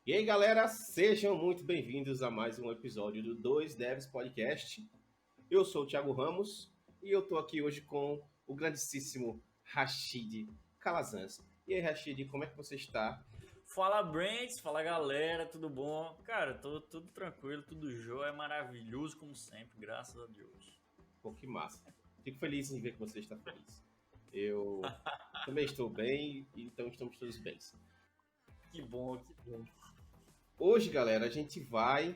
E aí, galera, sejam muito bem-vindos a mais um episódio do 2 Devs Podcast. Eu sou o Thiago Ramos e eu tô aqui hoje com o grandíssimo Rashid Calazans. E aí, Rashid, como é que você está? Fala, Brents, fala galera, tudo bom? Cara, tô tudo tranquilo, tudo jóia, maravilhoso como sempre, graças a Deus. Pô, que massa. Fico feliz em ver que você está feliz. Eu também estou bem, então estamos todos bem. Que bom, que bom. Hoje, galera, a gente vai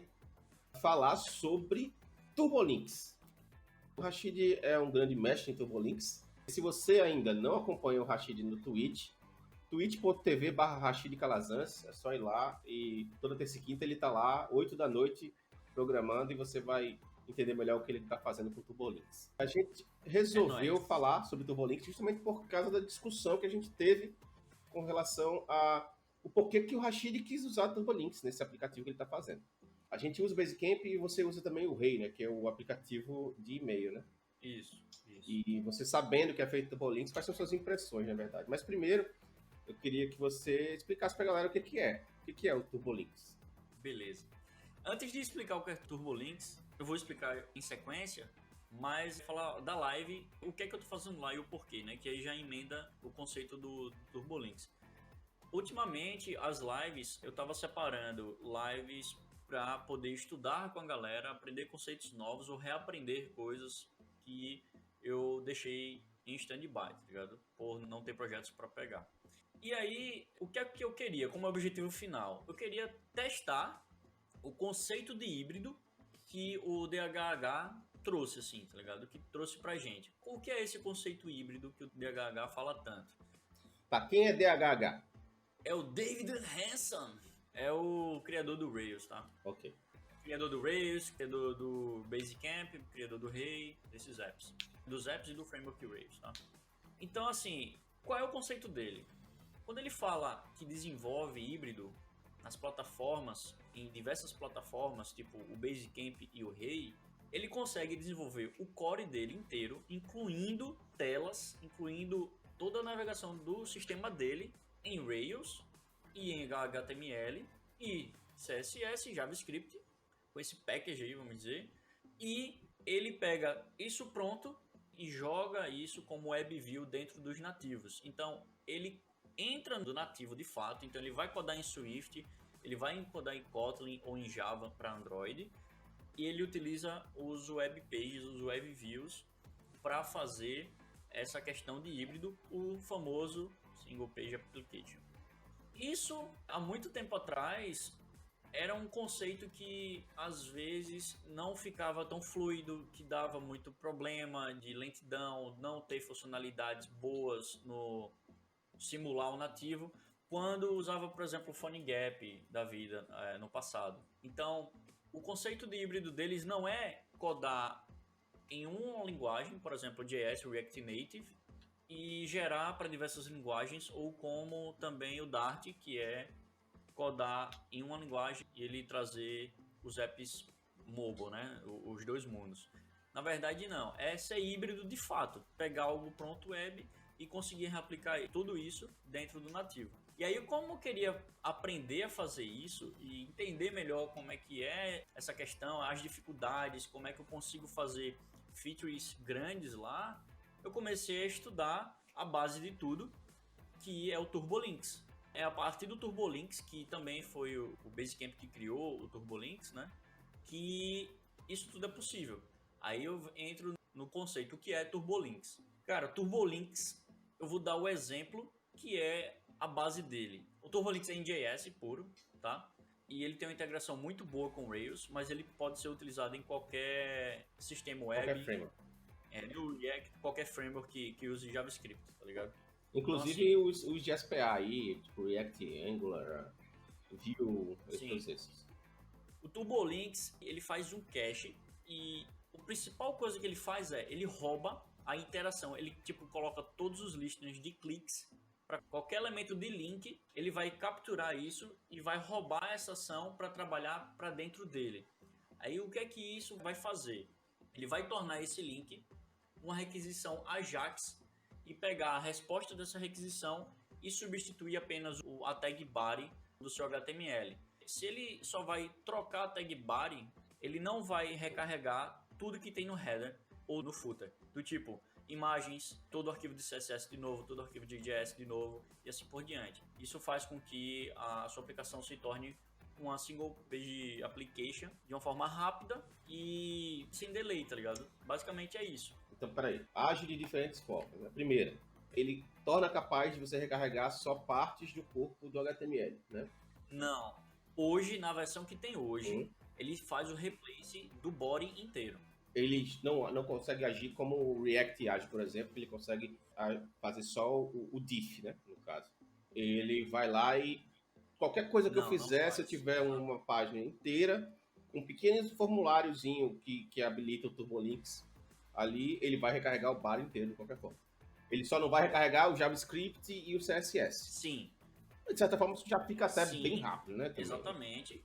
falar sobre Turbolinks. O Rashid é um grande mestre em Turbolinks. Se você ainda não acompanha o Rashid no Twitch, twitch.tv/Rashid Calazans, é só ir lá e toda terça e quinta ele tá lá, 8 da noite, programando e você vai entender melhor o que ele está fazendo com o Turbolinks. A gente É nóis. resolveu falar sobre Turbolinks justamente por causa da discussão que a gente teve com relação a o porquê que o Rashid quis usar Turbolinks nesse aplicativo que ele está fazendo. A gente usa o Basecamp e você usa também o Rei, né, que é o aplicativo de e-mail, né? Isso. E você sabendo que é feito Turbolinks, quais são suas impressões, na verdade. Mas primeiro, eu queria que você explicasse para a galera o que é. O que é o Turbolinks? Beleza. Antes de explicar o que é Turbolinks, eu vou explicar em sequência, mas falar da live, o que é que eu tô fazendo lá e o porquê, né? Que aí já emenda o conceito do Turbolinks. Ultimamente, as lives, eu estava separando lives para poder estudar com a galera, aprender conceitos novos ou reaprender coisas que eu deixei em stand-by, tá ligado? Por não ter projetos para pegar. E aí, o que é que eu queria como objetivo final? Eu queria testar o conceito de híbrido que o DHH trouxe, assim, tá ligado? Que trouxe pra gente. O que é esse conceito híbrido que o DHH fala tanto? Tá, quem é DHH? É o David Hanson. É o criador do Rails, tá? Ok. Criador do Rails, criador do Basecamp, criador do Ray, desses apps. Dos apps e do framework Rails, tá? Então, assim, qual é o conceito dele? Quando ele fala que desenvolve híbrido nas plataformas, em diversas plataformas, tipo o Basecamp e o Ray, ele consegue desenvolver o core dele inteiro, incluindo telas, incluindo toda a navegação do sistema dele em Rails e em HTML e CSS, JavaScript, com esse package aí, vamos dizer, e ele pega isso pronto e joga isso como WebView dentro dos nativos. Então, ele entra no nativo de fato, então ele vai codar em Swift, ele vai codar em Kotlin ou em Java para Android, e ele utiliza os web pages, os web views para fazer essa questão de híbrido, o famoso single page application. Isso há muito tempo atrás era um conceito que às vezes não ficava tão fluido, que dava muito problema de lentidão, não ter funcionalidades boas no simular o nativo, quando usava, por exemplo, o PhoneGap da vida no passado. Então, o conceito de híbrido deles não é codar em uma linguagem, por exemplo, JS, React Native, e gerar para diversas linguagens, ou como também o Dart, que é codar em uma linguagem e ele trazer os apps mobile, né? Os dois mundos. Na verdade, não. É ser híbrido de fato. Pegar algo pronto web e conseguir replicar tudo isso dentro do nativo. E aí, como eu queria aprender a fazer isso e entender melhor como é que é essa questão, as dificuldades, como é que eu consigo fazer features grandes lá, eu comecei a estudar a base de tudo, que é o Turbolinks. É a partir do Turbolinks, que também foi o Basecamp que criou o Turbolinks, né? Que isso tudo é possível. Aí eu entro no conceito, o que é Turbolinks. Cara, Turbolinks, eu vou dar o exemplo que é a base dele. O Turbolinks é em JS puro, tá? E ele tem uma integração muito boa com Rails, mas ele pode ser utilizado em qualquer sistema Qualquer web, framework. no React, qualquer framework que use JavaScript, tá ligado? Então, assim, Inclusive os de SPA aí, tipo React, Angular, Vue, todos sim. esses. O Turbolinks, ele faz um cache e a principal coisa que ele faz é, ele rouba a interação. Ele tipo coloca todos os listings de cliques para qualquer elemento de link, ele vai capturar isso e vai roubar essa ação para trabalhar para dentro dele. Aí o que é que isso vai fazer? Ele vai tornar esse link uma requisição Ajax e pegar a resposta dessa requisição e substituir apenas a tag body do seu HTML. Se ele só vai trocar a tag body, ele não vai recarregar tudo que tem no header ou no footer. Do tipo, imagens, todo o arquivo de CSS de novo, todo o arquivo de JS de novo e assim por diante. Isso faz com que a sua aplicação se torne uma single page application de uma forma rápida e sem delay, tá ligado? Basicamente é isso. Então, peraí. Age de diferentes formas. A primeira, ele torna capaz de você recarregar só partes do corpo do HTML, né? Não. Hoje, na versão que tem hoje, ele faz o replace do body inteiro. Ele não consegue agir como o React age, por exemplo, ele consegue fazer só o diff, né, no caso. Ele vai lá e qualquer coisa que eu fizer, se eu tiver uma página inteira, um pequeno formuláriozinho que habilita o Turbolinks ali, ele vai recarregar o bar inteiro de qualquer forma. Ele só não vai recarregar o JavaScript e o CSS. Sim. De certa forma, isso já fica até bem rápido, né? Também. Exatamente.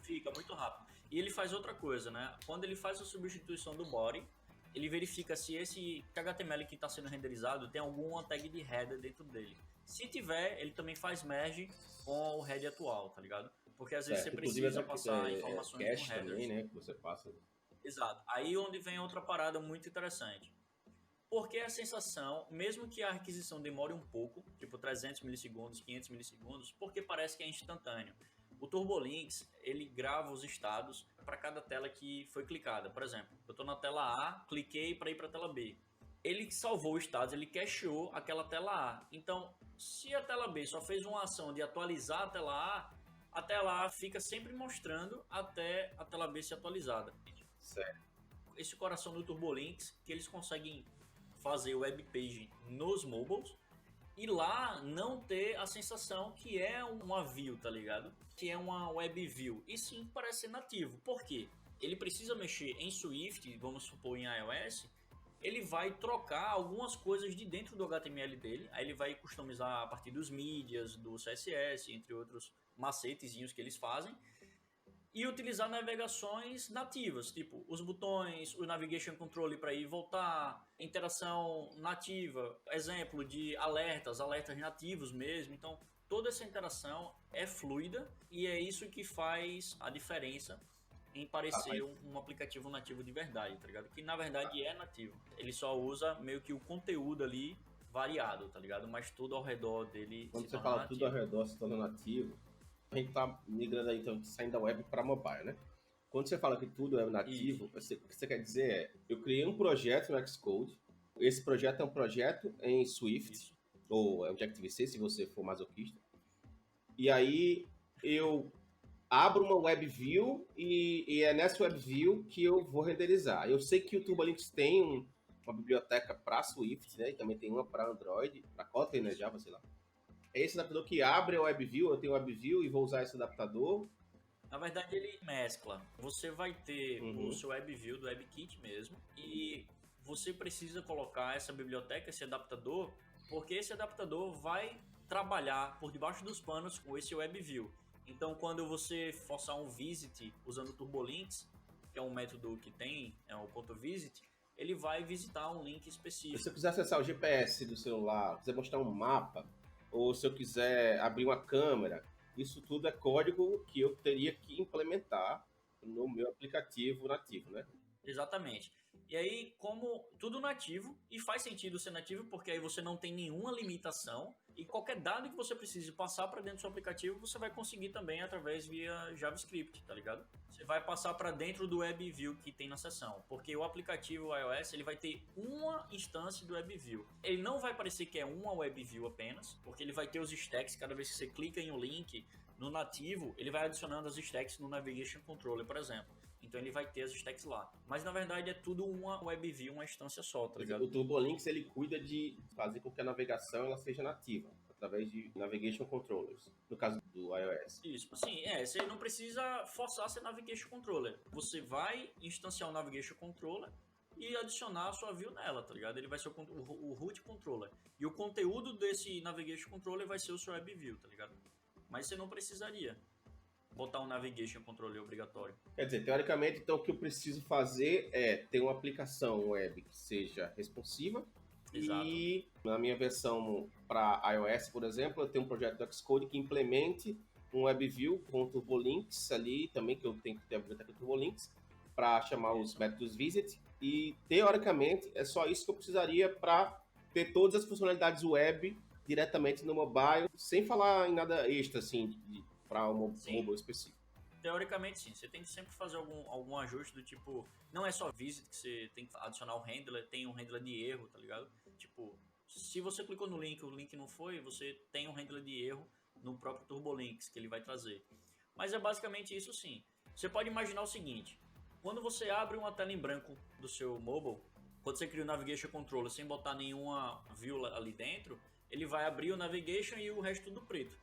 Fica muito rápido. E ele faz outra coisa, né? Quando ele faz a substituição do body, ele verifica se esse HTML que está sendo renderizado tem alguma tag de header dentro dele. Se tiver, ele também faz merge com o header atual, tá ligado? Porque às vezes você precisa passar informações cache com headers. Também, né? Que você passa. Exato. Aí onde vem outra parada muito interessante. Porque a sensação, mesmo que a aquisição demore um pouco, tipo 300 milissegundos, 500 milissegundos, porque parece que é instantâneo. O Turbolinks, ele grava os estados para cada tela que foi clicada. Por exemplo, eu estou na tela A, cliquei para ir para a tela B. Ele salvou os estados, ele cacheou aquela tela A. Então, se a tela B só fez uma ação de atualizar a tela A fica sempre mostrando até a tela B ser atualizada. Certo. Esse coração do Turbolinks, que eles conseguem fazer web page nos mobiles e lá não ter a sensação que é uma view, tá ligado? Que é uma web view. E sim, parece ser nativo. Por quê? Ele precisa mexer em Swift, vamos supor em iOS, ele vai trocar algumas coisas de dentro do HTML dele, aí ele vai customizar a partir dos mídias, do CSS, entre outros macetezinhos que eles fazem, e utilizar navegações nativas, tipo os botões, o Navigation Control para ir e voltar, interação nativa, exemplo de alertas nativos mesmo. Então, toda essa interação é fluida e é isso que faz a diferença em parecer um aplicativo nativo de verdade, tá ligado? Que na verdade é nativo. Ele só usa meio que o conteúdo ali variado, tá ligado? Mas tudo ao redor dele Quando se você torna fala nativo. tudo ao redor se torna nativo, a gente tá migrando aí, então, saindo da web para mobile, né? Quando você fala que tudo é nativo, o que você quer dizer é, eu criei um projeto no Xcode, esse projeto é um projeto em Swift, ou Objective-C, se você for masoquista, e aí eu abro uma web view e é nessa web view que eu vou renderizar. Eu sei que o Turbolinks tem uma biblioteca para Swift, né? E também tem uma para Android, para Kotlin, né? Java, sei lá. É esse adaptador que abre a WebView, eu tenho WebView e vou usar esse adaptador. Na verdade, ele mescla. Você vai ter o seu WebView do WebKit mesmo e você precisa colocar essa biblioteca, esse adaptador, porque esse adaptador vai trabalhar por debaixo dos panos com esse WebView. Então, quando você forçar um visit usando o Turbolinks, que é um método que tem, é o .visit, ele vai visitar um link específico. Se eu quiser acessar o GPS do celular, quiser mostrar um mapa, ou se eu quiser abrir uma câmera, isso tudo é código que eu teria que implementar no meu aplicativo nativo, né? Exatamente. E aí, como tudo nativo, e faz sentido ser nativo, porque aí você não tem nenhuma limitação, e qualquer dado que você precise passar para dentro do seu aplicativo, você vai conseguir também através via JavaScript, tá ligado? Você vai passar para dentro do WebView que tem na seção, porque o aplicativo iOS ele vai ter uma instância do WebView. Ele não vai parecer que é uma WebView apenas, porque ele vai ter os stacks, cada vez que você clica em um link no nativo, ele vai adicionando as stacks no Navigation Controller, por exemplo. Então ele vai ter as stacks lá. Mas na verdade é tudo uma WebView, uma instância só, tá ligado? O Turbolinks ele cuida de fazer com que a navegação ela seja nativa, através de Navigation Controllers, no caso do iOS. Isso, sim, você não precisa forçar ser Navigation Controller. Você vai instanciar o Navigation Controller e adicionar a sua view nela, tá ligado? Ele vai ser o root controller. E o conteúdo desse Navigation Controller vai ser o seu WebView, tá ligado? Mas você não precisaria botar um Navigation Controller obrigatório. Quer dizer, teoricamente, então, o que eu preciso fazer é ter uma aplicação web que seja responsiva. Exato. E na minha versão para iOS, por exemplo, eu tenho um projeto do Xcode que implemente um WebView com TurboLinks ali também, que eu tenho que ter a biblioteca TurboLinks para chamar os métodos visit. E, teoricamente, é só isso que eu precisaria para ter todas as funcionalidades web diretamente no mobile, sem falar em nada extra, assim, para um mobile específico. Teoricamente, sim. Você tem que sempre fazer algum ajuste do tipo... Não é só visit que você tem que adicionar um handler, tem um handler de erro, tá ligado? Tipo, se você clicou no link, o link não foi, você tem um handler de erro no próprio TurboLinks que ele vai trazer. Mas é basicamente isso, sim. Você pode imaginar o seguinte: quando você abre uma tela em branco do seu mobile, quando você cria o Navigation Controller sem botar nenhuma view ali dentro, ele vai abrir o Navigation e o resto tudo preto.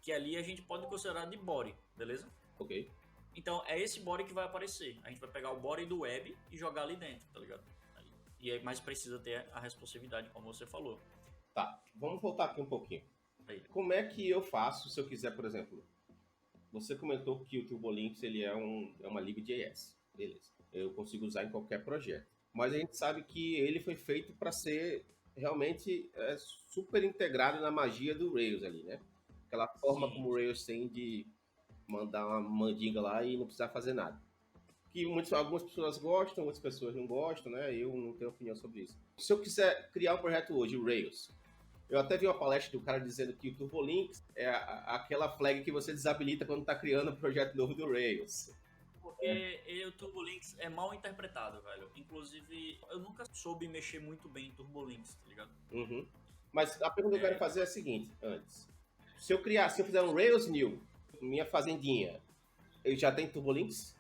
Que ali a gente pode considerar de body, beleza? Ok. Então é esse body que vai aparecer. A gente vai pegar o body do web e jogar ali dentro, tá ligado? E aí, mas precisa ter a responsividade, como você falou. Tá, vamos voltar aqui um pouquinho. Aí. Como é que eu faço se eu quiser, por exemplo, você comentou que o TurboLinks ele é uma lib.js, beleza. Eu consigo usar em qualquer projeto. Mas a gente sabe que ele foi feito para ser realmente super integrado na magia do Rails ali, né? Aquela forma como o Rails tem de mandar uma mandinga lá e não precisar fazer nada. Que algumas pessoas gostam, outras pessoas não gostam, né? Eu não tenho opinião sobre isso. Se eu quiser criar um projeto hoje, o Rails, eu até vi uma palestra do cara dizendo que o TurboLinks é aquela flag que você desabilita quando está criando um projeto novo do Rails. Porque o TurboLinks é mal interpretado, velho. Inclusive, eu nunca soube mexer muito bem em TurboLinks, tá ligado? Uhum. Mas a pergunta que eu quero fazer é a seguinte, antes. Se eu fizer um Rails New, minha fazendinha, ele já tem TurboLinks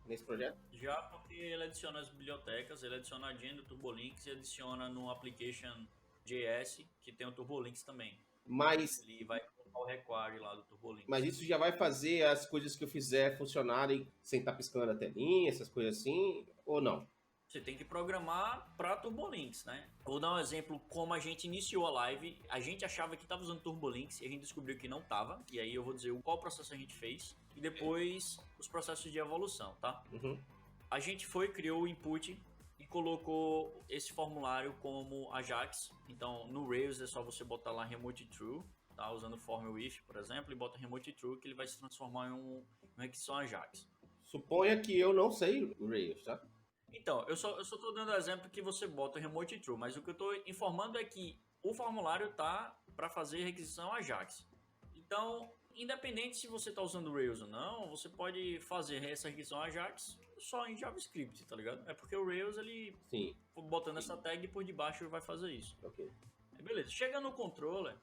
nesse projeto? Já, porque ele adiciona as bibliotecas, ele adiciona a agenda do TurboLinks e adiciona no application JS, que tem o TurboLinks também. Mas ele vai colocar o require lá do TurboLinks. Mas isso já vai fazer as coisas que eu fizer funcionarem sem estar piscando a telinha, essas coisas assim, ou não? Você tem que programar para TurboLinks, né? Vou dar um exemplo como a gente iniciou a live. A gente achava que estava usando TurboLinks e a gente descobriu que não estava. E aí eu vou dizer qual processo a gente fez e depois os processos de evolução, tá? Uhum. A gente criou o input e colocou esse formulário como Ajax. Então no Rails é só você botar lá remote true, tá? Usando form with, por exemplo, e bota remote true que ele vai se transformar em uma requisição Ajax. Suponha que eu não sei o Rails, tá? Então, eu só tô dando exemplo que você bota remote true, mas o que eu tô informando é que o formulário tá para fazer requisição Ajax. Então, independente se você tá usando o Rails ou não, você pode fazer essa requisição Ajax só em JavaScript, tá ligado? É porque o Rails, ele Sim. botando essa tag por debaixo vai fazer isso. Ok. Beleza, chega no controller,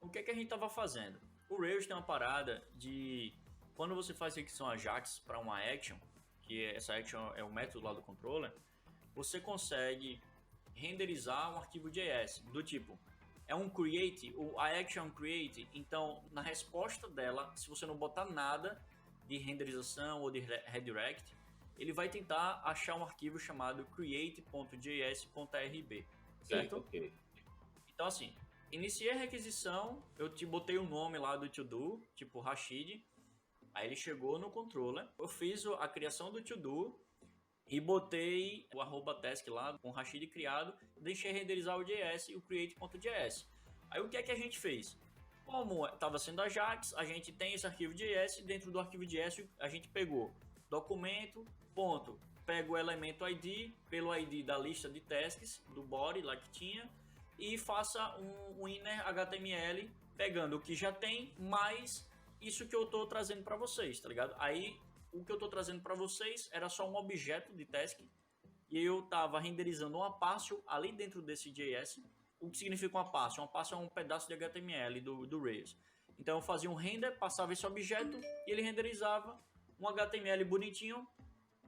o que é que a gente tava fazendo? O Rails tem uma parada de quando você faz requisição Ajax para uma action, que essa action é o método lá do controller, você consegue renderizar um arquivo JS do tipo, é um create, a action create, então na resposta dela, se você não botar nada de renderização ou de redirect, ele vai tentar achar um arquivo chamado create.js.rb, certo? Ok. Então assim, iniciei a requisição, eu te botei o nome lá do to-do, tipo Rashid. Aí ele chegou no controller, eu fiz a criação do to-do e botei o @task lá com o Rashid criado, deixei renderizar o JS e o create.js. Aí o que é que a gente fez? Como estava sendo Ajax, a gente tem esse arquivo JS, dentro do arquivo JS a gente pegou documento, ponto, pega o elemento ID, pelo ID da lista de tasks, do body lá que tinha, e faça um inner HTML, pegando o que já tem, mais isso que eu tô trazendo para vocês, tá ligado? Aí, o que eu tô trazendo para vocês era só um objeto de task e eu tava renderizando uma parsel ali dentro desse JS. O que significa uma parsel? Uma parsel é um pedaço de HTML do Rails. Então, eu fazia um render, passava esse objeto e ele renderizava um HTML bonitinho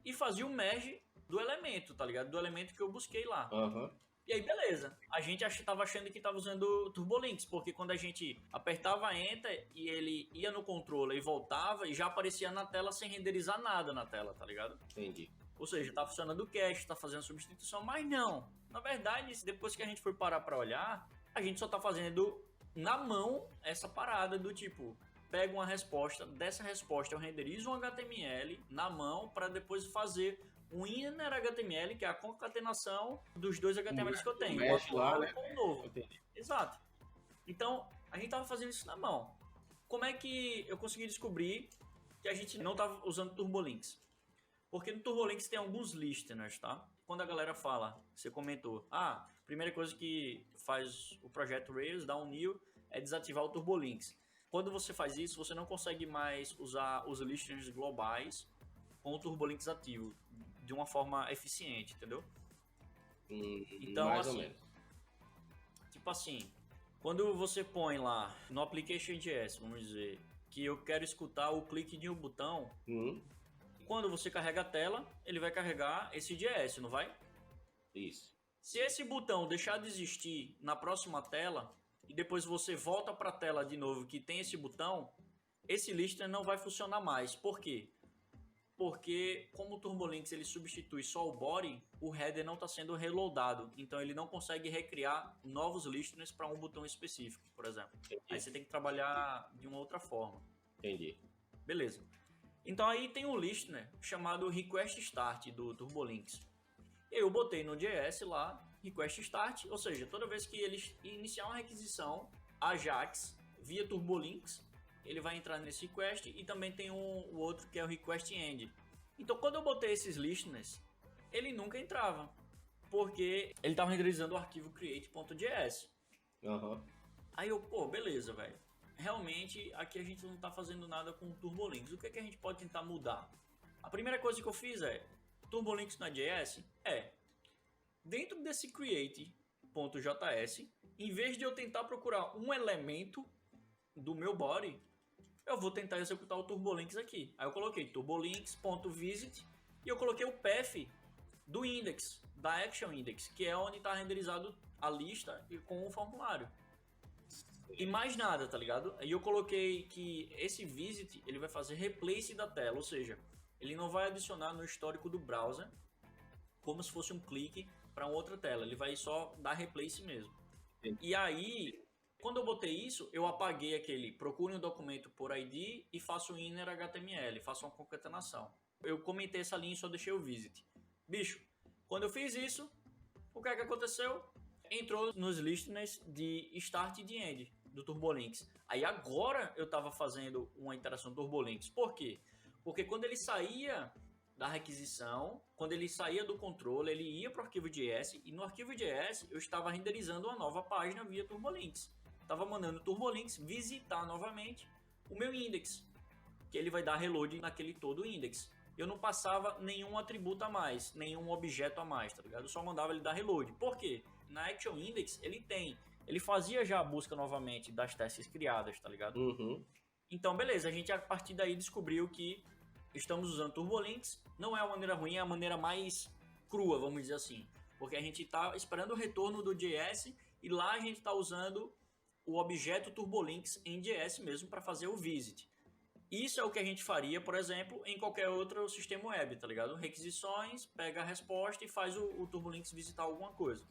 e fazia o merge do elemento, tá ligado? Do elemento que eu busquei lá. Uhum. E aí, beleza. A gente tava achando que tava usando TurboLinks, porque quando a gente apertava Enter e ele ia no controller e voltava, e já aparecia na tela sem renderizar nada na tela, tá ligado? Entendi. Ou seja, tá funcionando o cache, tá fazendo substituição, mas não. Na verdade, depois que a gente foi parar pra olhar, a gente só tá fazendo na mão essa parada do tipo, pega uma resposta, dessa resposta eu renderizo um HTML na mão para depois fazer um inner HTML, que é a concatenação dos dois HTMLs que eu tenho, o atual lá, né? com o novo. Exato. Então, a gente tava fazendo isso na mão. como é que eu consegui descobrir que a gente não estava usando Turbolinks? Porque no Turbolinks tem alguns listeners, tá? Quando a galera fala, você comentou, primeira coisa que faz o projeto Rails, dar um new, é desativar o Turbolinks. Quando você faz isso, você não consegue mais usar os listeners globais com o Turbolinks ativo de uma forma eficiente, entendeu? Então, mais assim, ou menos. Tipo assim, quando você põe lá no Application.js, vamos dizer, que eu quero escutar o clique de um botão, quando você carrega a tela, ele vai carregar esse JS, não vai? Isso. Se esse botão deixar de existir na próxima tela e depois você volta para a tela de novo que tem esse botão, esse listener não vai funcionar mais. Por quê? Porque como o Turbolinks ele substitui só o body, o header não está sendo reloadado, então ele não consegue recriar novos listeners para um botão específico, por exemplo. Entendi. Aí você tem que trabalhar de uma outra forma. Entendi. Beleza. Então aí tem um listener chamado request start do Turbolinks. Eu botei no JS lá, request start, ou seja, toda vez que eles iniciar uma requisição Ajax via Turbolinks, ele vai entrar nesse request e também tem o outro que é o request end. Então quando eu botei esses listeners, ele nunca entrava, porque ele estava renderizando o arquivo create.js. Aí eu, beleza, velho. Realmente aqui a gente não está fazendo nada com o Turbolinks. O que é que a gente pode tentar mudar? A primeira coisa que eu fiz é Turbolinks na JS dentro desse create.js, em vez de eu tentar procurar um elemento do meu body, eu vou tentar executar o Turbolinks aqui. Aí eu coloquei turbolinks.visit e eu coloquei o path do index, da action index, que é onde está renderizado a lista e com o formulário. E mais nada, tá ligado? Aí eu coloquei que esse visit ele vai fazer replace da tela, ou seja, ele não vai adicionar no histórico do browser como se fosse um clique para outra tela, ele vai só dar replace mesmo. Sim. E aí, quando eu botei isso, eu apaguei aquele procure um documento por ID e faço inner HTML, faço uma concatenação. Eu comentei essa linha e só deixei o visit. Bicho, quando eu fiz isso, o que é que aconteceu? Entrou nos listeners de start e de end do Turbolinks. Aí agora eu estava fazendo uma interação Turbolinks. Por quê? Porque quando ele saía da requisição, quando ele saía do controle, ele ia para o arquivo JS e no arquivo JS eu estava renderizando uma nova página via Turbolinks. Estava mandando o Turbolinks visitar novamente o meu index, que ele vai dar reload naquele todo index. Eu não passava nenhum atributo a mais, nenhum objeto a mais, tá ligado? Eu só mandava ele dar reload. Por quê? Na Action Index ele fazia já a busca novamente das testes criadas, tá ligado? Então, beleza, a gente a partir daí descobriu que estamos usando Turbolinks, não é a maneira ruim, é a maneira mais crua, vamos dizer assim. Porque a gente está esperando o retorno do JS e lá a gente está usando o objeto Turbolinks em JS mesmo para fazer o visit. Isso é o que a gente faria, por exemplo, em qualquer outro sistema web, tá ligado? Requisições, pega a resposta e faz o Turbolinks visitar alguma coisa.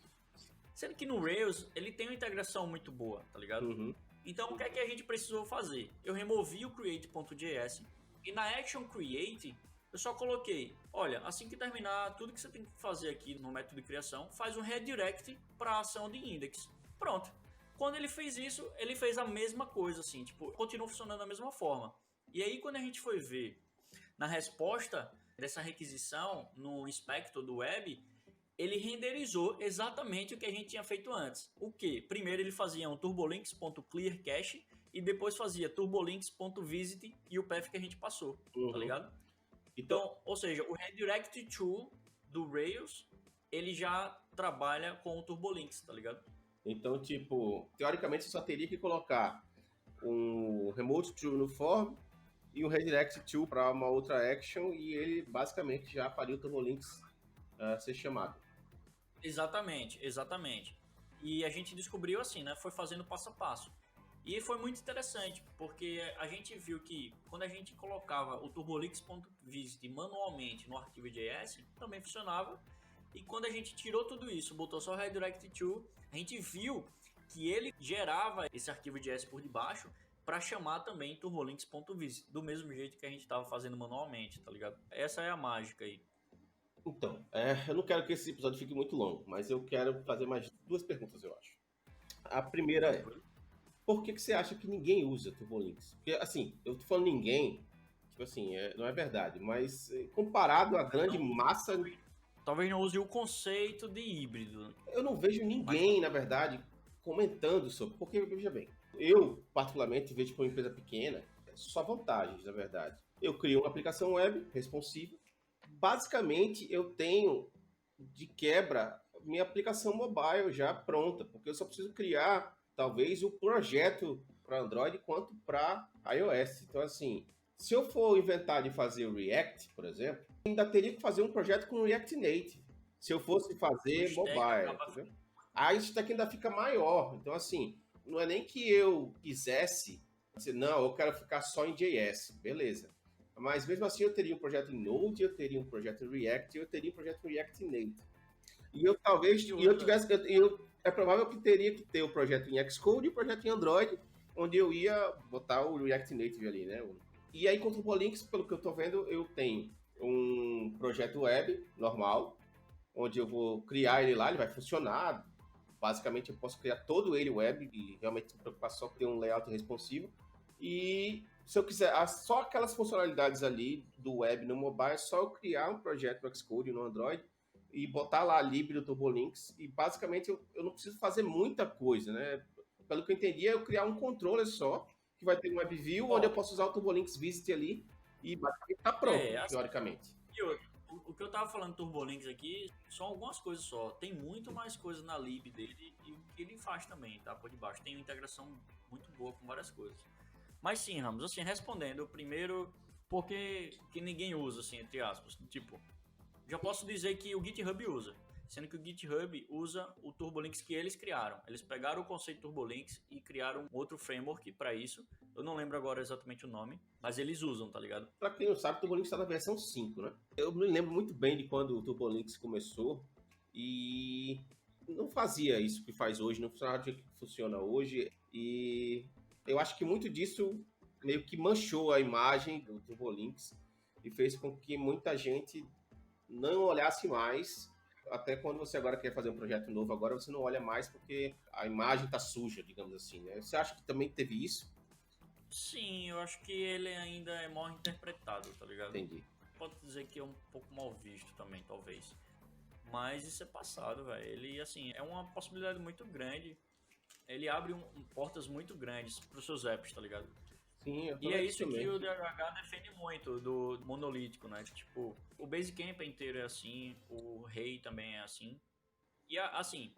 Sendo que no Rails, ele tem uma integração muito boa, tá ligado? Então, o que é que a gente precisou fazer? Eu removi o create.js e na action create, eu só coloquei, olha, assim que terminar tudo que você tem que fazer aqui no método de criação, faz um redirect para a ação de index. Pronto. Quando ele fez isso, ele fez a mesma coisa, assim, tipo, continuou funcionando da mesma forma. E aí, quando a gente foi ver na resposta dessa requisição no inspector do web, ele renderizou exatamente o que a gente tinha feito antes. O que? Primeiro ele fazia um turbolinks.clearCache e depois fazia turbolinks.visit e o path que a gente passou, tá ligado? Então, ou seja, o redirect to do Rails, ele já trabalha com o Turbolinks, tá ligado? Então, tipo, teoricamente você só teria que colocar um remote to no form e um redirect to para uma outra action e ele basicamente já faria o Turbolinks ser chamado. Exatamente. E a gente descobriu assim, né? Foi fazendo passo a passo. E foi muito interessante, porque a gente viu que quando a gente colocava o turbolinks.visit manualmente no arquivo JS, também funcionava. E quando a gente tirou tudo isso, botou só redirect to, a gente viu que ele gerava esse arquivo JS por debaixo para chamar também turbolinks.visit, do mesmo jeito que a gente estava fazendo manualmente, tá ligado? Essa é a mágica aí. Então, eu não quero que esse episódio fique muito longo, mas eu quero fazer mais 2 perguntas, eu acho. A primeira é, Por que você acha que ninguém usa Turbolinks? Porque, assim, eu tô falando ninguém, tipo assim, não é verdade, mas comparado à grande massa, Talvez não use o conceito de híbrido. eu não vejo Mas ninguém, na verdade, comentando sobre. Porque, veja bem, eu, particularmente, vejo para uma empresa pequena, só vantagens, na verdade. Eu crio uma aplicação web responsiva. Basicamente, eu tenho, de quebra, minha aplicação mobile já pronta, porque eu só preciso criar, talvez, o projeto para Android quanto para iOS. Então, assim, se eu for inventar de fazer o React, por exemplo, ainda teria que fazer um projeto com React Native. Se eu fosse o fazer stack mobile, acaba. entendeu? A stack ainda fica maior. Então, assim, não é nem que eu quisesse dizer, não, eu quero ficar só em JS. Beleza. Mas mesmo assim eu teria um projeto em Node, eu teria um projeto em React, eu teria um projeto em React Native. E eu talvez, E e eu outra, tivesse, é provável que teria que ter o projeto em Xcode e o projeto em Android, onde eu ia botar o React Native ali, né? E aí com o Turbolinks, pelo que eu estou vendo, eu tenho um projeto web normal, onde eu vou criar ele lá, ele vai funcionar. Basicamente, eu posso criar todo ele web e realmente me preocupar só com ter um layout responsivo. E se eu quiser, só aquelas funcionalidades ali do web no mobile, é só eu criar um projeto no Xcode, no Android, e botar lá a lib do Turbolinks. E basicamente eu não preciso fazer muita coisa, né? Pelo que eu entendi, é eu criar um controller só, que vai ter um WebView, onde eu posso usar o Turbolinks Visit ali, e basicamente está pronto, assim, teoricamente. e outra, o que eu tava falando do Turbolinks aqui são algumas coisas só. Tem muito mais coisa na lib dele e o que ele faz também, tá? Por debaixo. Tem uma integração muito boa com várias coisas. Mas sim, Ramos, assim, respondendo, primeiro, porque que ninguém usa, assim, entre aspas. Tipo, já posso dizer que o GitHub usa, sendo que o GitHub usa o Turbolinks que eles criaram. Eles pegaram o conceito Turbolinks e criaram outro framework para isso. Eu não lembro agora exatamente o nome, mas eles usam, tá ligado? Para quem não sabe, o Turbolinks está na versão 5, né? Eu me lembro muito bem de quando o Turbolinks começou e não fazia isso que faz hoje, não funcionava do jeito que funciona hoje. E eu acho que muito disso meio que manchou a imagem do Turbolinks e fez com que muita gente não olhasse mais. Até quando você agora quer fazer um projeto novo, agora você não olha mais porque a imagem está suja, digamos assim, né? Você acha que também teve isso? Sim, eu acho que ele ainda é mal interpretado, tá ligado? Entendi. Pode dizer que é um pouco mal visto também, talvez. Mas isso é passado, velho. Ele, assim, é uma possibilidade muito grande. Ele abre portas muito grandes pros seus apps, tá ligado? Sim, eu E tô é vendo isso que também. o DHH defende muito do monolítico, né? Tipo, o Basecamp inteiro é assim, o Rei também é assim. E assim,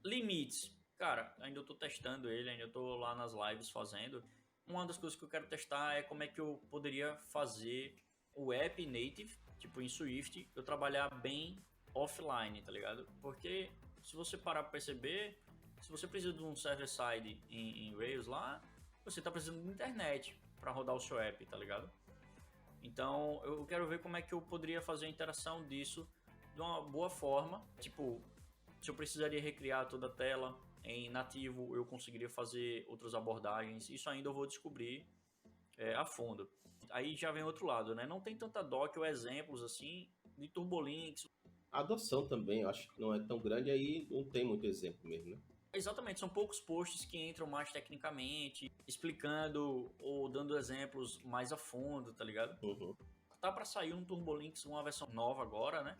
limites. Cara, ainda eu tô testando ele, ainda eu tô lá nas lives fazendo. Uma das coisas que eu quero testar é como é que eu poderia fazer o app native, tipo em Swift, eu trabalhar bem offline, tá ligado? Porque se você parar pra perceber, se você precisa de um server-side em Rails lá, você tá precisando de internet para rodar o seu app, tá ligado? Então eu quero ver como é que eu poderia fazer a interação disso de uma boa forma. Tipo, se eu precisaria recriar toda a tela em nativo, eu conseguiria fazer outras abordagens. Isso ainda eu vou descobrir a fundo. Aí já vem outro lado, né? Não tem tanta doc ou exemplos assim de Turbolinks. A adoção também, eu acho que não é tão grande, aí não tem muito exemplo mesmo, né? Exatamente, são poucos posts que entram mais tecnicamente, explicando ou dando exemplos mais a fundo, tá ligado? Uhum. Tá para sair um Turbolinks, uma versão nova agora, né?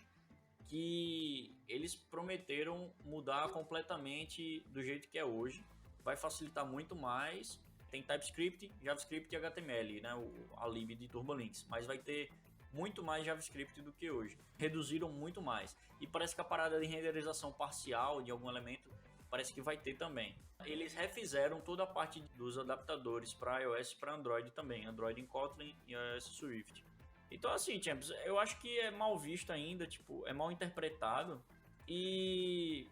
Que eles prometeram mudar completamente do jeito que é hoje. Vai facilitar muito mais. Tem TypeScript, JavaScript e HTML, né? A lib de Turbolinks. Mas vai ter muito mais JavaScript do que hoje. Reduziram muito mais. E parece que a parada de renderização parcial de algum elemento parece que vai ter também. Eles refizeram toda a parte dos adaptadores para iOS e para Android também. Android em Kotlin e iOS Swift. Então, assim, Champs, eu acho que é mal visto ainda, tipo, é mal interpretado e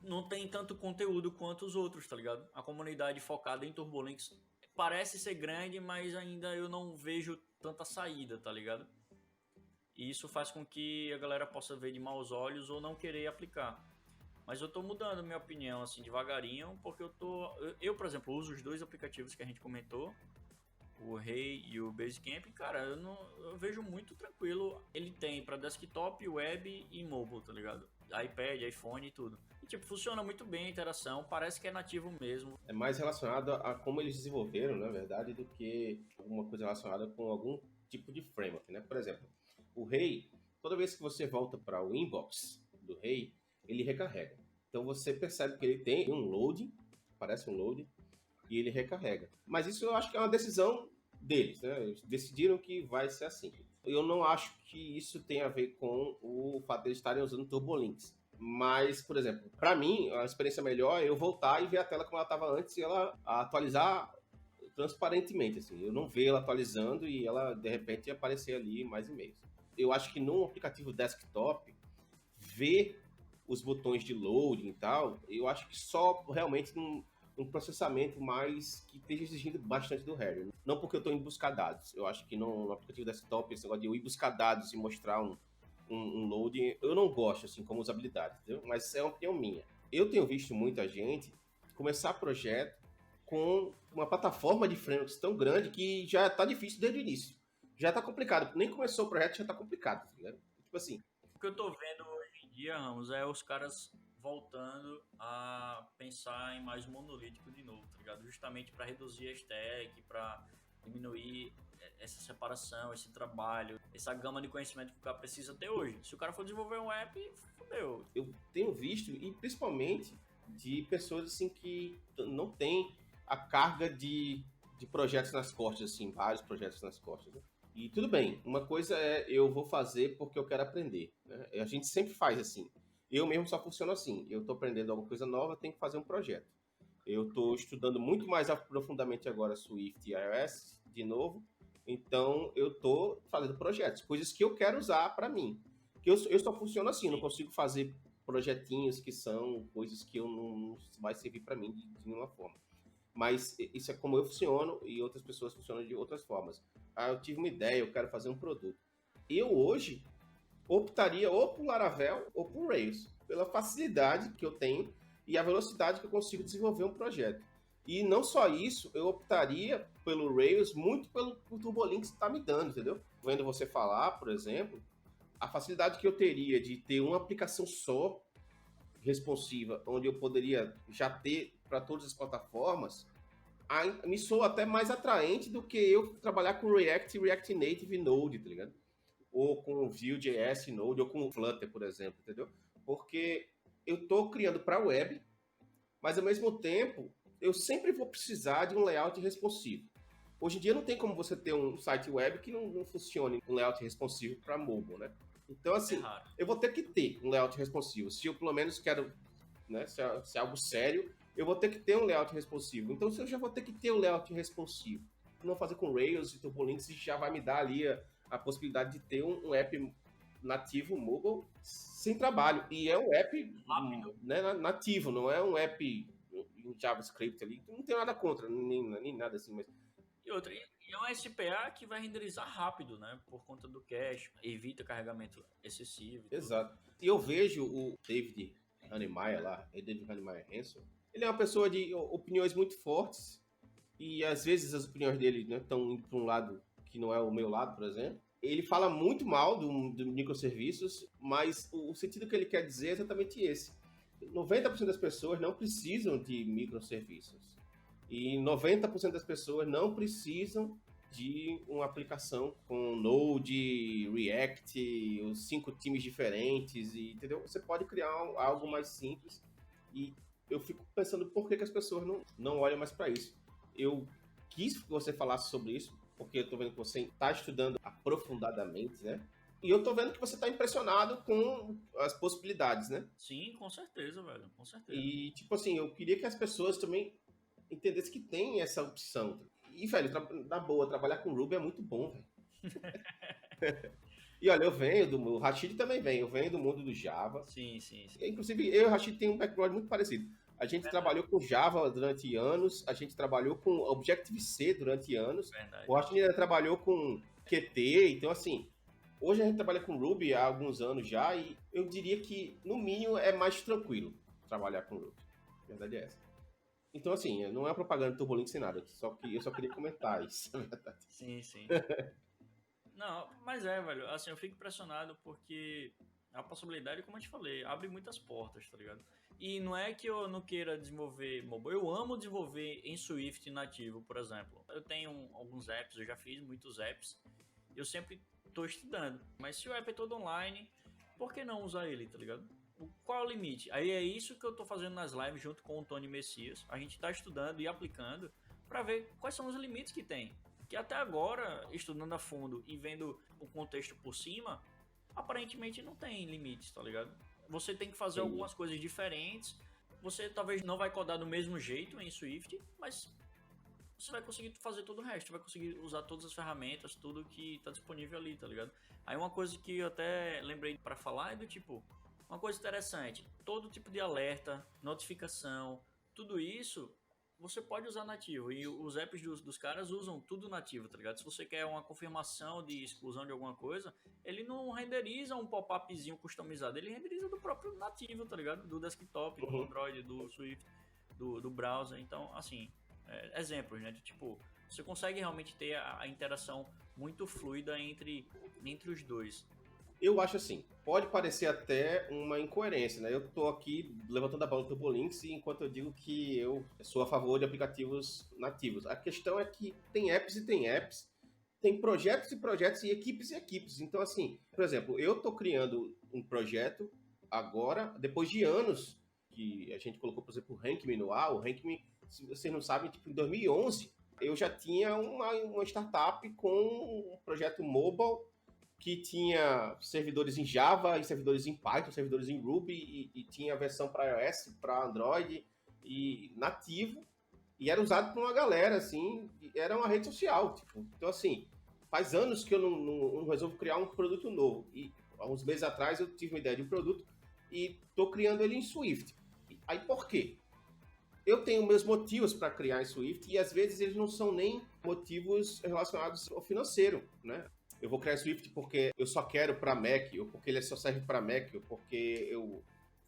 não tem tanto conteúdo quanto os outros, tá ligado? A comunidade focada em Turbolinks parece ser grande, mas ainda eu não vejo tanta saída, tá ligado? E isso faz com que a galera possa ver de maus olhos ou não querer aplicar. Mas eu tô mudando minha opinião, assim, devagarinho, porque eu, por exemplo, uso os dois aplicativos que a gente comentou, o Rei e o Basecamp, cara, eu vejo muito tranquilo. Ele tem para desktop, web e mobile, tá ligado? iPad, iPhone e tudo. E Tipo, funciona muito bem a interação, parece que é nativo mesmo. É mais relacionado a como eles desenvolveram, na verdade, do que alguma coisa relacionada com algum tipo de framework, né? Por exemplo, o Rei, toda vez que você volta para o inbox do Rei, ele recarrega. Então você percebe que ele tem um load, parece um load, e ele recarrega. Mas isso eu acho que é uma decisão deles, né? Eles decidiram que vai ser assim. Eu não acho que isso tem a ver com o fato de eles estarem usando Turbolinks. Mas, por exemplo, para mim, a experiência melhor é eu voltar e ver a tela como ela estava antes e ela atualizar transparentemente, assim. Eu não ver ela atualizando e ela, de repente, aparecer ali mais e-mails. Eu acho que num aplicativo desktop, ver os botões de loading e tal, eu acho que só realmente um processamento mais que esteja exigindo bastante do hardware. Não porque eu estou indo buscar dados. Eu acho que no aplicativo desktop, esse negócio de eu ir buscar dados e mostrar um loading, eu não gosto, assim, como usabilidade, entendeu? Mas é uma opinião minha. Eu tenho visto muita gente começar projeto com uma plataforma de frameworks tão grande que já está difícil desde o início. Já está complicado. Nem começou o projeto, já está complicado, tá ligado? Tipo assim. O que eu tô vendo hoje em dia, Ramos, é os caras voltando a pensar em mais monolítico de novo, tá ligado? Justamente para reduzir a stack, para diminuir essa separação, esse trabalho, essa gama de conhecimento que o cara precisa ter hoje. Se o cara for desenvolver um app, fodeu. Eu tenho visto, e principalmente de pessoas assim que não têm a carga de projetos nas costas, assim, vários projetos nas costas, né? E tudo bem, uma coisa é eu vou fazer porque eu quero aprender, né? A gente sempre faz assim. Eu mesmo só funciono assim. Eu estou aprendendo alguma coisa nova, tenho que fazer um projeto. Eu estou estudando muito mais profundamente agora Swift e iOS de novo. Então eu estou fazendo projetos, coisas que eu quero usar para mim. Que eu só funciono assim, não consigo fazer projetinhos que são coisas que eu não vai servir para mim de nenhuma forma. Mas isso é como eu funciono e outras pessoas funcionam de outras formas. Ah, eu tive uma ideia, eu quero fazer um produto. Eu hoje optaria ou por Laravel ou por Rails, pela facilidade que eu tenho e a velocidade que eu consigo desenvolver um projeto. E não só isso, eu optaria pelo Rails muito pelo Turbolinks que está me dando, entendeu? Vendo você falar, por exemplo, a facilidade que eu teria de ter uma aplicação só responsiva, onde eu poderia já ter para todas as plataformas, me soa até mais atraente do que eu trabalhar com React, React Native e Node, tá ligado? Ou com Vue.js, Node, ou com Flutter, por exemplo, entendeu? Porque eu estou criando para a web, mas ao mesmo tempo eu sempre vou precisar de um layout responsivo. Hoje em dia não tem como você ter um site web que não funcione um layout responsivo para mobile, né? Então, assim, eu vou ter que ter um layout responsivo. Se eu pelo menos quero, né, se é algo sério, eu vou ter que ter um layout responsivo. Então, se eu já vou ter que ter um layout responsivo, não fazer com Rails e Turbolinks, já vai me dar ali a possibilidade de ter um app nativo mobile sem trabalho. E é um app né, nativo, não é um app em JavaScript ali. Não tem nada contra, nem nada assim, mas... E outra, é um SPA que vai renderizar rápido, né? Por conta do cache, evita carregamento excessivo. Exato. E eu vejo o David Heinemeier lá, David Heinemeier Hansel, ele é uma pessoa de opiniões muito fortes e às vezes as opiniões dele estão indo para um lado que não é o meu lado, por exemplo. Ele fala muito mal do microserviços, mas o sentido que ele quer dizer é exatamente esse. 90% das pessoas não precisam de microserviços. E 90% das pessoas não precisam de uma aplicação com Node, React, os 5 times diferentes, e, entendeu? Você pode criar algo mais simples. E eu fico pensando por que as pessoas não olham mais para isso. Eu quis que você falasse sobre isso, porque eu estou vendo que você está estudando aprofundadamente, né? E eu tô vendo que você tá impressionado com as possibilidades, né? Sim, com certeza, velho. Com certeza. E, tipo assim, eu queria que as pessoas também entendessem que tem essa opção. E, velho, na boa, trabalhar com Ruby é muito bom, velho. E olha, o Rashid também vem, eu venho do mundo do Java. Sim, sim, sim. Inclusive, eu e o Rashid tem um background muito parecido. A gente trabalhou com Java durante anos, a gente trabalhou com Objective-C durante anos. Verdade. O Rashid ainda trabalhou com Qt, então assim, hoje a gente trabalha com Ruby há alguns anos já e eu diria que, no mínimo, é mais tranquilo trabalhar com Ruby. A verdade é essa. Então, assim, não é propaganda de Turbolinks sem nada, eu só queria comentar isso, na verdade. Sim, sim. Não, mas velho, assim, eu fico impressionado porque a possibilidade, como eu te falei, abre muitas portas, tá ligado? E não é que eu não queira desenvolver mobile, eu amo desenvolver em Swift nativo, por exemplo. Eu tenho alguns apps, eu já fiz muitos apps, eu sempre estou estudando. Mas se o app é todo online, por que não usar ele, tá ligado? Qual é o limite? Aí é isso que eu estou fazendo nas lives junto com o Tony Messias. A gente está estudando e aplicando para ver quais são os limites que tem. Que até agora, estudando a fundo e vendo o contexto por cima, aparentemente não tem limites, tá ligado? Você tem que fazer algumas coisas diferentes. Você talvez não vai codar do mesmo jeito em Swift, mas você vai conseguir fazer todo o resto. Você vai conseguir usar todas as ferramentas, tudo que está disponível ali, tá ligado? Aí uma coisa que eu até lembrei para falar é do tipo, uma coisa interessante, todo tipo de alerta, notificação, tudo isso você pode usar nativo. E os apps dos caras usam tudo nativo, tá ligado? Se você quer uma confirmação de exclusão de alguma coisa, ele não renderiza um pop-upzinho customizado, ele renderiza do próprio nativo, tá ligado? Do desktop, do Android, do Swift, do browser. Então, assim, exemplos, né? De, tipo, você consegue realmente ter a interação muito fluida entre os dois. Eu acho assim, pode parecer até uma incoerência, né? Eu tô aqui levantando a bola do TurboLinks enquanto eu digo que eu sou a favor de aplicativos nativos. A questão é que tem apps e tem apps, tem projetos e projetos e equipes. Então, assim, por exemplo, eu tô criando um projeto agora, depois de anos que a gente colocou, por exemplo, o RankMe no ar. O RankMe, se vocês não sabem, tipo, em 2011, eu já tinha uma startup com um projeto mobile que tinha servidores em Java e servidores em Python, servidores em Ruby e tinha versão para iOS, para Android e nativo, e era usado por uma galera, assim, era uma rede social, tipo. Então, assim, faz anos que eu não resolvo criar um produto novo, e há uns meses atrás eu tive uma ideia de um produto e estou criando ele em Swift. Aí, por quê? Eu tenho meus motivos para criar em Swift e às vezes eles não são nem motivos relacionados ao financeiro, né? Eu vou criar Swift porque eu só quero para Mac, ou porque ele só serve para Mac, ou porque eu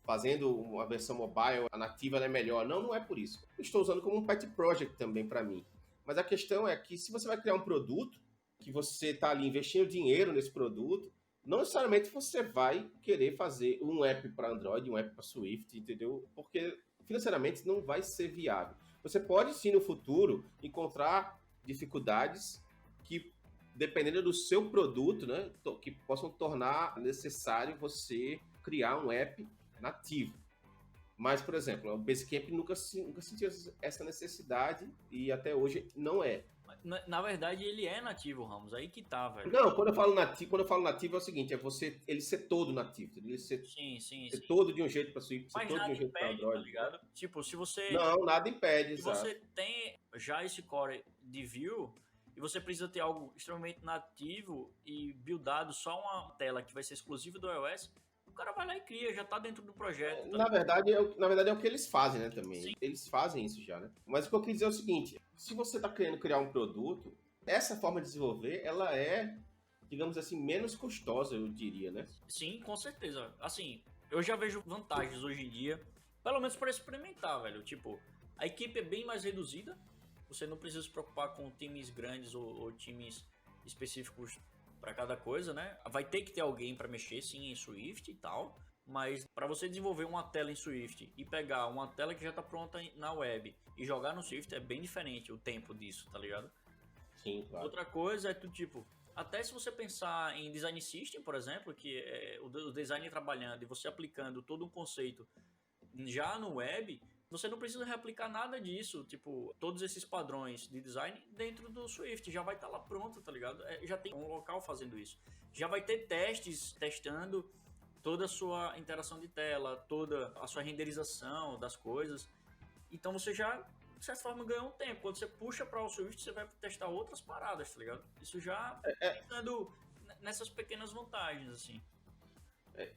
fazendo uma versão mobile, a nativa é melhor. Não, não é por isso. Eu estou usando como um pet project também para mim. Mas a questão é que se você vai criar um produto, que você está ali investindo dinheiro nesse produto, não necessariamente você vai querer fazer um app para Android, um app para Swift, entendeu? Porque financeiramente não vai ser viável. Você pode sim no futuro encontrar dificuldades que, dependendo do seu produto, né, que possam tornar necessário você criar um app nativo. Mas, por exemplo, o Basecamp nunca sentiu essa necessidade e até hoje não é. Na verdade, ele é nativo, Ramos. Aí que tá, velho. Não, quando eu falo nativo é o seguinte, é ele ser todo nativo, ele ser Sim. todo de um jeito para Swift, ser Mas todo de nada um jeito para impede, tá Android. ligado? Tipo, se você... Não, nada impede, Se exato. você tem já esse core de view e você precisa ter algo extremamente nativo e buildado só uma tela que vai ser exclusiva do iOS, o cara vai lá e cria, já tá dentro do projeto. Tá Na verdade é o que eles fazem, né, também. Sim. Eles fazem isso já, né? Mas o que eu quis dizer é o seguinte, se você está querendo criar um produto, essa forma de desenvolver, ela é, digamos assim, menos custosa, eu diria, né? Sim, com certeza. Assim, eu já vejo vantagens hoje em dia, pelo menos para experimentar, velho. Tipo, a equipe é bem mais reduzida, você não precisa se preocupar com times grandes ou times específicos para cada coisa, né? Vai ter que ter alguém para mexer, sim, em Swift e tal, mas para você desenvolver uma tela em Swift e pegar uma tela que já tá pronta na web e jogar no Swift é bem diferente o tempo disso, tá ligado? Sim, claro. Outra coisa é tu, tipo, até se você pensar em design system, por exemplo, que é o design trabalhando e você aplicando todo um conceito já no web, você não precisa replicar nada disso, tipo, todos esses padrões de design dentro do Swift, já vai estar lá pronto, tá ligado? Já tem um local fazendo isso. Já vai ter testes testando toda a sua interação de tela, toda a sua renderização das coisas. Então você já, de certa forma, ganha um tempo. Quando você puxa para o Swift, você vai testar outras paradas, tá ligado? Isso já pensando nessas pequenas vantagens, assim.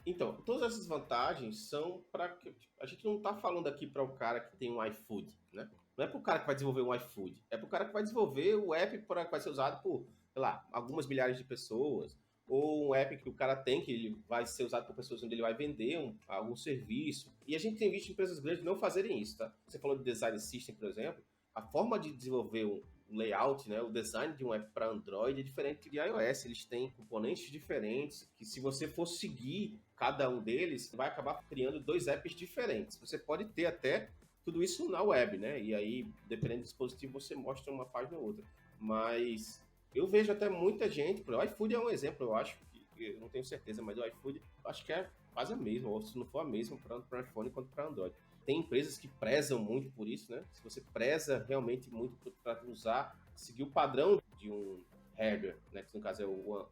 Então, todas essas vantagens são para que a gente não está falando aqui para o cara que tem um iFood, né? Não é para o cara que vai desenvolver um iFood, é para o cara que vai desenvolver o app que vai ser usado por, sei lá, algumas milhares de pessoas, ou um app que o cara tem que ele vai ser usado por pessoas onde ele vai vender algum serviço. E a gente tem visto empresas grandes não fazerem isso, tá? Você falou de design system, por exemplo, a forma de desenvolver layout, né, o design de um app para Android é diferente de iOS. Eles têm componentes diferentes, que se você for seguir cada um deles, vai acabar criando 2 apps diferentes. Você pode ter até tudo isso na web, né? E aí, dependendo do dispositivo, você mostra uma página ou outra. Mas eu vejo até muita gente, o iFood é um exemplo, eu acho, que eu não tenho certeza, mas o iFood acho que é quase a mesma, ou se não for a mesma, para iPhone quanto para Android. Tem empresas que prezam muito por isso, né? Se você preza realmente muito para usar, seguir o padrão de um hardware, né? Que no caso é o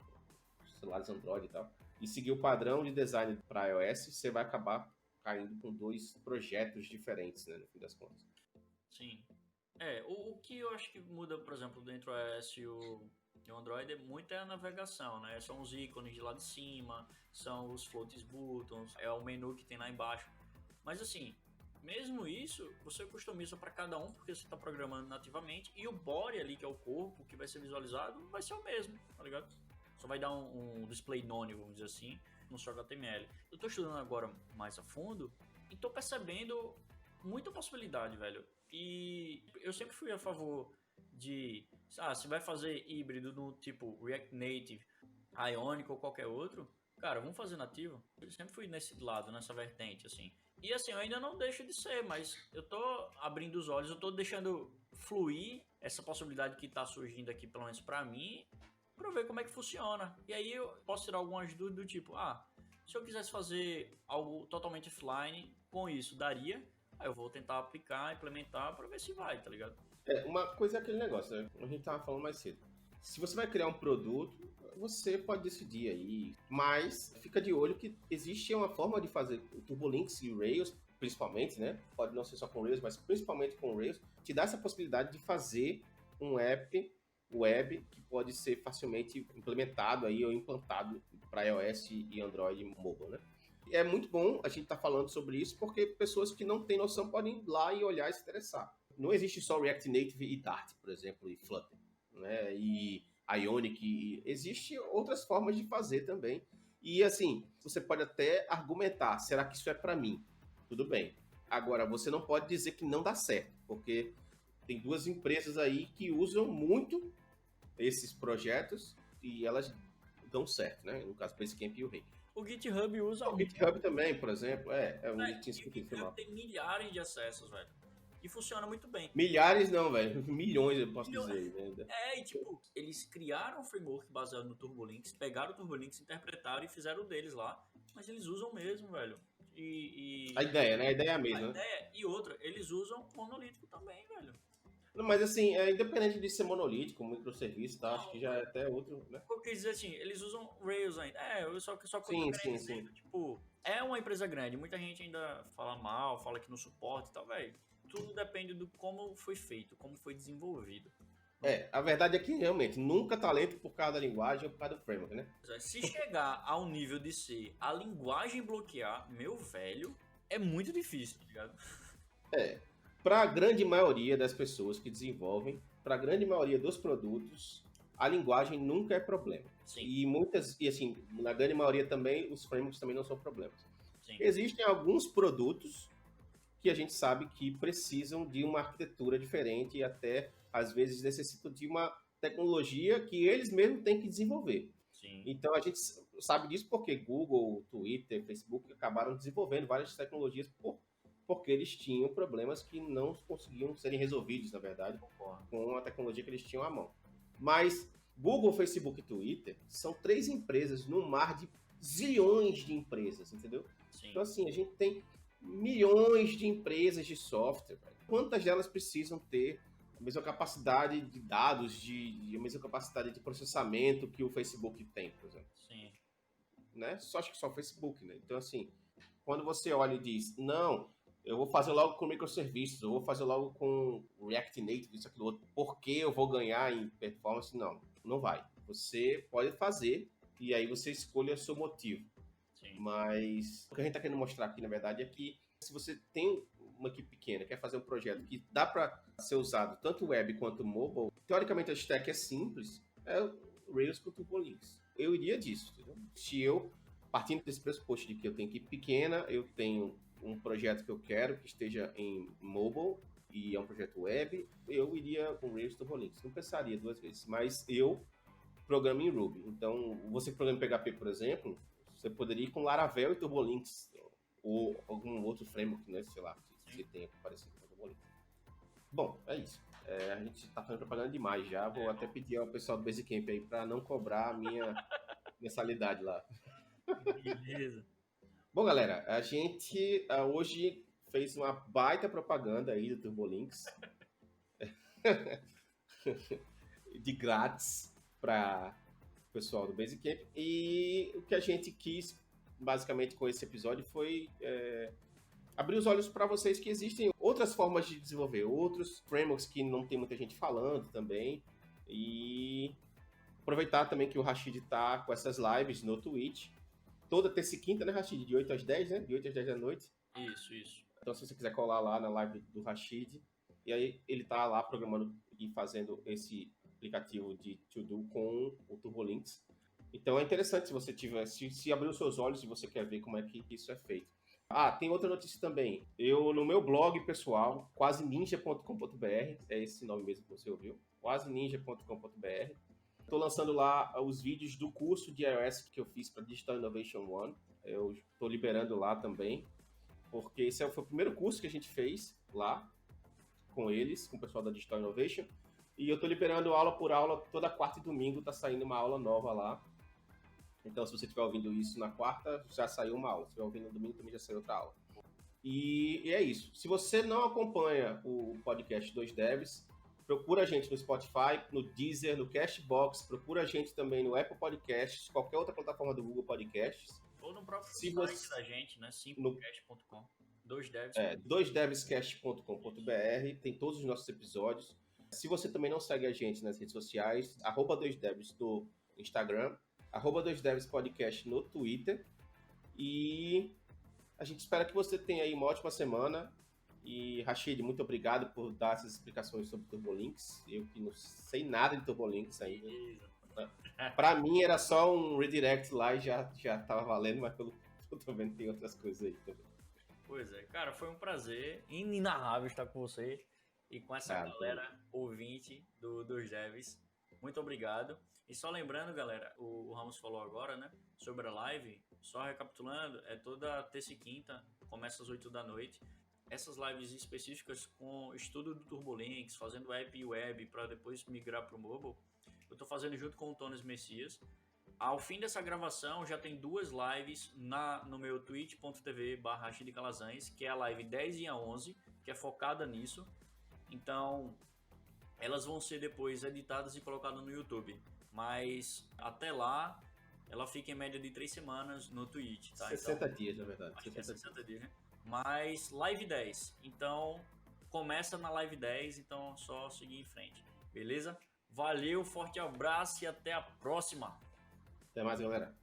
celulares Android e tal, e seguir o padrão de design para iOS, você vai acabar caindo com 2 projetos diferentes, né? No fim das contas. Sim. O que eu acho que muda, por exemplo, dentro do iOS e o Android muito é a navegação, né? São os ícones de lá de cima, são os floats buttons, é o menu que tem lá embaixo. Mas assim, mesmo isso, você customiza para cada um, porque você está programando nativamente, e o body ali, que é o corpo, que vai ser visualizado, vai ser o mesmo, tá ligado? Só vai dar um display none, vamos dizer assim, no seu HTML. Eu estou estudando agora mais a fundo e estou percebendo muita possibilidade, velho. E eu sempre fui a favor de, se vai fazer híbrido no tipo React Native, Ionic ou qualquer outro, cara, vamos fazer nativo. Eu sempre fui nesse lado, nessa vertente, assim. E assim, eu ainda não deixo de ser, mas eu tô abrindo os olhos, eu tô deixando fluir essa possibilidade que tá surgindo aqui, pelo menos pra mim, pra ver como é que funciona. E aí eu posso tirar algumas dúvidas do tipo, se eu quisesse fazer algo totalmente offline com isso, daria? Aí eu vou tentar aplicar, implementar pra ver se vai, tá ligado? Uma coisa é aquele negócio, né? A gente tava falando mais cedo. Se você vai criar um produto, você pode decidir aí, mas fica de olho que existe uma forma de fazer o TurboLinks e o Rails, principalmente, né? Pode não ser só com Rails, mas principalmente com Rails, te dá essa possibilidade de fazer um app web que pode ser facilmente implementado aí ou implantado para iOS e Android mobile, né? E é muito bom a gente estar falando sobre isso, porque pessoas que não têm noção podem ir lá e olhar e se interessar. Não existe só React Native e Dart, por exemplo, e Flutter, né? E Ionic, existe outras formas de fazer também. E assim, você pode até argumentar, será que isso é para mim? Tudo bem. Agora, você não pode dizer que não dá certo, porque tem 2 empresas aí que usam muito esses projetos e elas dão certo, né? No caso, Basecamp e o Rei. O GitHub usa O GitHub também, por exemplo, o GitHub tem milhares de acessos, velho. E funciona muito bem. Milhares não, velho. Milhões, eu posso dizer. Né? E tipo, eles criaram um framework baseado no TurboLinks, pegaram o TurboLinks, interpretaram e fizeram o deles lá. Mas eles usam mesmo, velho. A ideia, né? A ideia é a mesma. A ideia. E outra, eles usam monolítico também, velho. Não, mas assim, independente de ser monolítico, microserviço, tá? Acho que já é até outro, né? Eu quis dizer assim, eles usam Rails ainda. Só que sim. Tipo, é uma empresa grande, muita gente ainda fala mal, fala que não suporta e tal, velho. Tudo depende do como foi feito, como foi desenvolvido. A verdade é que realmente nunca talento por causa da linguagem ou por causa do framework, né? Se chegar ao nível de ser a linguagem bloquear, meu velho, é muito difícil, tá ligado? Para a grande maioria das pessoas que desenvolvem, para a grande maioria dos produtos, a linguagem nunca é problema. Sim. E assim, na grande maioria também, os frameworks também não são problemas. Sim. Existem alguns produtos que a gente sabe que precisam de uma arquitetura diferente e até, às vezes, necessitam de uma tecnologia que eles mesmos têm que desenvolver. Sim. Então, a gente sabe disso porque Google, Twitter, Facebook acabaram desenvolvendo várias tecnologias porque eles tinham problemas que não conseguiam serem resolvidos, na verdade, com a tecnologia que eles tinham à mão. Mas Google, Facebook e Twitter são 3 empresas no mar de zilhões de empresas, entendeu? Sim. Então, assim, a gente tem milhões de empresas de software. Quantas delas precisam ter a mesma capacidade de dados, a mesma capacidade de processamento que o Facebook tem, por exemplo? Sim. Né? Acho que só o Facebook, né? Então, assim, quando você olha e diz, não, eu vou fazer logo com microserviços, eu vou fazer logo com React Native, isso, aquilo outro, porque eu vou ganhar em performance? Não vai. Você pode fazer e aí você escolhe o seu motivo. Sim. Mas o que a gente está querendo mostrar aqui, na verdade, é que se você tem uma equipe pequena, quer fazer um projeto que dá para ser usado tanto web quanto mobile, teoricamente a stack é simples, é o Rails com o TurboLinks. Eu iria disso, entendeu? Se eu, partindo desse pressuposto de que eu tenho equipe pequena, eu tenho um projeto que eu quero que esteja em mobile, e é um projeto web, eu iria com Rails TurboLinks. Não pensaria duas vezes. Mas eu programo em Ruby. Então, você que programa em PHP, por exemplo, você poderia ir com Laravel e TurboLinks. Ou algum outro framework, né? Sei lá, que tenha parecido com TurboLinks. Bom, é isso. A gente tá fazendo propaganda demais já. Vou até pedir ao pessoal do Basecamp aí para não cobrar a minha mensalidade lá. Beleza. Bom, galera, a gente hoje fez uma baita propaganda aí do TurboLinks. De grátis para o pessoal do Basecamp. E o que a gente quis, basicamente, com esse episódio foi abrir os olhos para vocês que existem outras formas de desenvolver, outros frameworks que não tem muita gente falando também. E aproveitar também que o Rashid está com essas lives no Twitch. Toda terça e quinta, né, Rashid? De 8 às 10, né? De 8 às 10 da noite. Isso. Então, se você quiser colar lá na live do Rashid, e aí ele tá lá programando e fazendo esse aplicativo de to-do com o TurboLinks. Então, é interessante se você tiver, se abrir os seus olhos e você quer ver como é que isso é feito. Tem outra notícia também. Eu, no meu blog pessoal, quaseninja.com.br, é esse nome mesmo que você ouviu, quaseninja.com.br. Estou lançando lá os vídeos do curso de iOS que eu fiz para Digital Innovation One. Eu estou liberando lá também, porque esse foi o primeiro curso que a gente fez lá com eles, com o pessoal da Digital Innovation. E eu estou liberando aula por aula, toda quarta e domingo está saindo uma aula nova lá. Então, se você estiver ouvindo isso na quarta, já saiu uma aula. Se estiver ouvindo no domingo, também já saiu outra aula. E é isso. Se você não acompanha o podcast 2Devs, procura a gente no Spotify, no Deezer, no Castbox, procura a gente também no Apple Podcasts, qualquer outra plataforma do Google Podcasts. Ou no próprio site da gente, né? simplecast.com. 2devscast.com.br, tem todos os nossos episódios. Se você também não segue a gente nas redes sociais, @2devs no Instagram, @2devspodcast no Twitter. E a gente espera que você tenha aí uma ótima semana. E, Rashid, muito obrigado por dar essas explicações sobre TurboLinks. Eu que não sei nada de TurboLinks ainda. Para mim era só um redirect lá e já tava valendo, mas pelo que eu tô vendo tem outras coisas aí também. Pois é, cara, foi um prazer inenarrável estar com você e com essa galera ouvinte dos devs. Muito obrigado. E só lembrando, galera, o Ramos falou agora, né, sobre a live, só recapitulando, é toda terça e quinta, começa às 8 da noite. Essas lives específicas com estudo do TurboLinks, fazendo app e web para depois migrar para o mobile, eu estou fazendo junto com o Tones Messias. Ao fim dessa gravação, já tem 2 lives no meu twitch.tv/RashidCalazans, que é a live 10 e a 11, que é focada nisso. Então, elas vão ser depois editadas e colocadas no YouTube. Mas, até lá, ela fica em média de 3 semanas no Twitch. Tá? 60 dias, na verdade. Acho que é 60 dias, né? Mas, live 10. Então, começa na live 10, então só seguir em frente. Beleza? Valeu, forte abraço e até a próxima! Até mais, galera.